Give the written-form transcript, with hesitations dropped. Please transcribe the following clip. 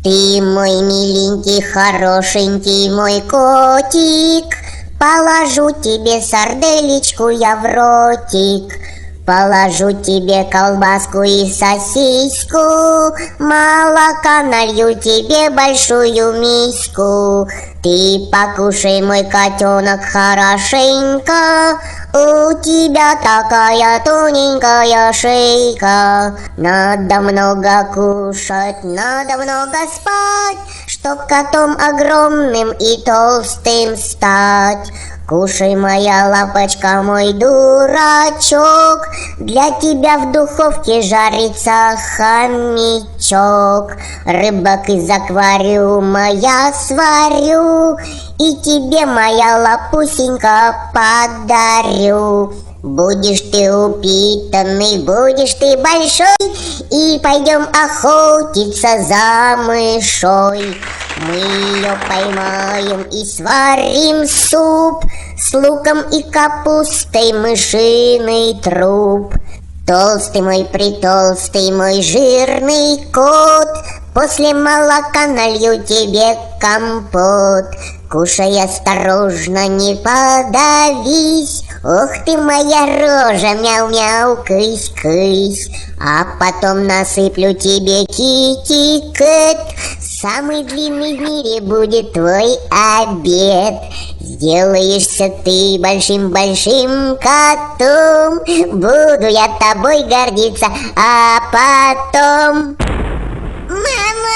Ты мой миленький, хорошенький мой котик, положу тебе сарделечку я в ротик, положу тебе колбаску и сосиску, молока налью тебе большую миску. Ты покушай, мой котенок, хорошенько, у тебя такая тоненькая шейка. Надо много кушать, надо много спать, чтоб котом огромным и толстым стать. Кушай, моя лапочка, мой дурачок, для тебя в духовке жарится хомячок. Рыбок из аквариума я сварю и тебе, моя лапусенька, подарю. Будешь ты упитанный, будешь ты большой, и пойдем охотиться за мышой. Мы ее поймаем и сварим суп с луком и капустой, мышиный труп. Толстый мой, притолстый мой жирный кот, после молока налью тебе компот. Кушай осторожно, не подавись, ох ты моя рожа, мяу-мяу, кысь-кысь. А потом насыплю тебе китикет, самый длинный в мире будет твой обед. Сделаешься ты большим-большим котом, буду я тобой гордиться, а потом... Мама!